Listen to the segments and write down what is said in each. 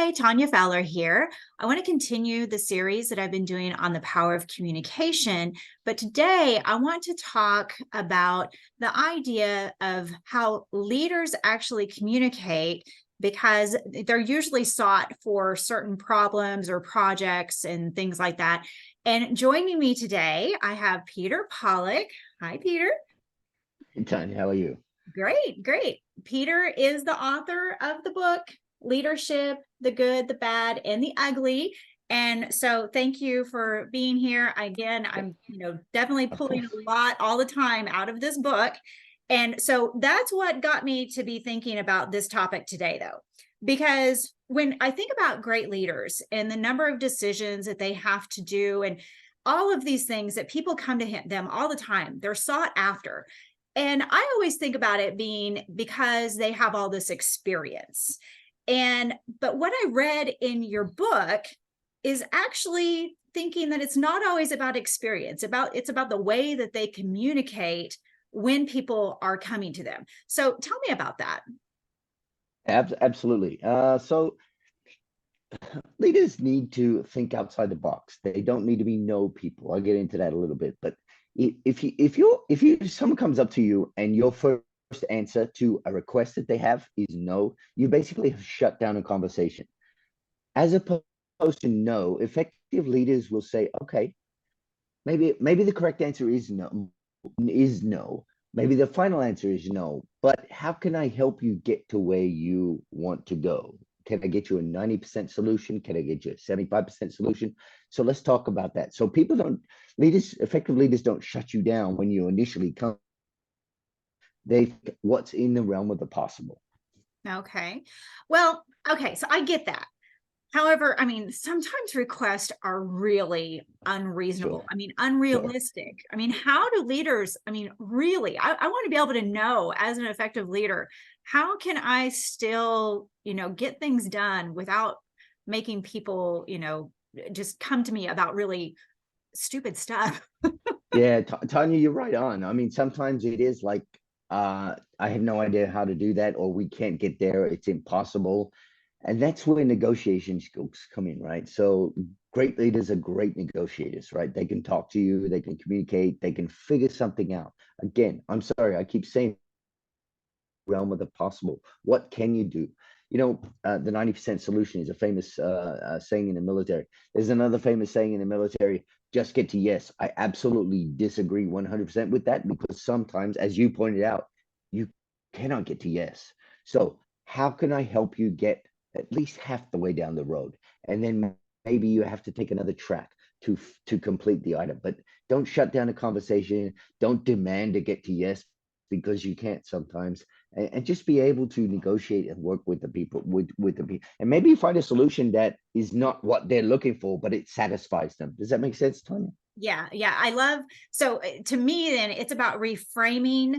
Hi, Tanya Fowler here. I want to continue the series that I've been doing on the power of communication, but today I want to talk about the idea of how leaders actually communicate because they're usually sought for certain problems or projects and things like that. And joining me today, I have Peter Pollock. Hi, Peter. Hey, Tanya, how are you? Great, great. Peter is the author of the book, Leadership, the Good, the Bad, and the Ugly. And so thank you for being here. Again, I'm, definitely Of pulling course. a lot all the time out of this book. And so that's what got me to be thinking about this topic today, though, because when I think about great leaders and the number of decisions that they have to do and all of these things that people come to them all the time, they're sought after. And I always think about it being because they have all this experience. But what I read in your book is actually thinking that it's not always about experience, it's about the way that they communicate when people are coming to them. So tell me about that. Absolutely. So leaders need to think outside the box. They don't need to be no people. I'll get into that a little bit. But if someone comes up to you and your first answer to a request that they have is no, you basically have shut down a conversation. As opposed to no, effective leaders will say, okay, maybe the correct answer is no. Maybe the final answer is no, but how can I help you get to where you want to go? Can I get you a 90% solution? Can I get you a 75% solution? So let's talk about that. So effective leaders don't shut you down when you initially come. What's in the realm of the possible. Okay. Well, okay, so I get that. However, I mean, sometimes requests are really unreasonable. Sure, I mean, sure. unrealistic. I mean, how do leaders, I mean, really, I want to be able to know as an effective leader, how can I still, get things done without making people, just come to me about really stupid stuff? Yeah, Tanya, you're right on. I mean, sometimes it is like, I have no idea how to do that, or we can't get there. It's impossible. And that's where negotiation skills come in, right? So great leaders are great negotiators, right? They can talk to you, they can communicate, they can figure something out. Again, I'm sorry, I keep saying realm of the possible. What can you do? The 90% solution is a famous saying in the military. There's another famous saying in the military, just get to yes. I absolutely disagree 100% with that because sometimes, as you pointed out, you cannot get to yes. So how can I help you get at least half the way down the road? And then maybe you have to take another track to complete the item. But don't shut down a conversation. Don't demand to get to yes because you can't sometimes, and just be able to negotiate and work with the people with the people, and maybe find a solution that is not what they're looking for but it satisfies them. Does that make sense, Tanya? Yeah, I love, so to me, then it's about reframing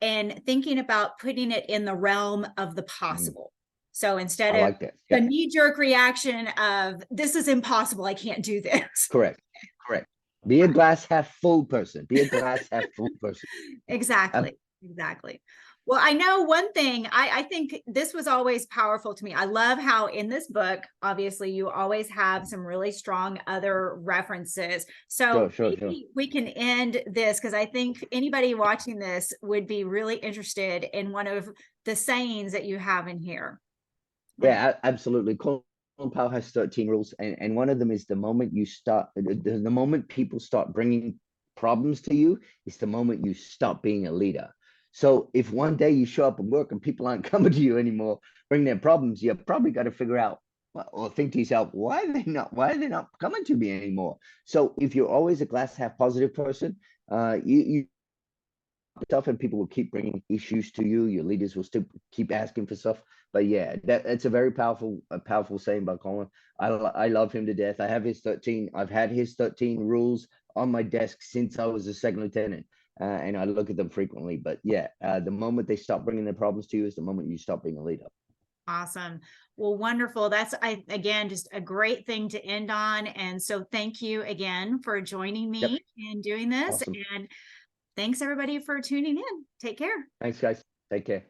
and thinking about putting it in the realm of the Mm, possible. So instead I of like that. the Yeah, knee-jerk reaction of this is impossible, I can't do this. correct, correct. Be a glass half full person. Be a glass half full person. um, Exactly. Exactly. Well, I know one thing, I think this was always powerful to me. I love how in this book, obviously, you always have some really strong other references. sure, So sure, sure. maybe we can end this because I think anybody watching this would be really interested in one of the sayings that you have in here. Yeah, absolutely. Colin Powell has 13 rules, and one of them is the moment people start bringing problems to you, is the moment you stop being a leader. So if one day you show up and work and people aren't coming to you anymore, bring their problems, you probably got to figure out or think to yourself, why are they not coming to me anymore? So if you're always a glass half positive person, you stuff and people will keep bringing issues to you. Your leaders will still keep asking for stuff. But yeah, that's a powerful saying by Colin. I love him to death. I have his 13. I've had his 13 rules on my desk since I was a second lieutenant. And I look at them frequently. But yeah, the moment they stop bringing their problems to you is the moment you stop being a leader. Awesome. Well, wonderful. That's again just a great thing to end on. And so thank you again for joining Yep. me and doing this. Awesome. And thanks everybody for tuning in. Take care. Thanks, guys. Take care.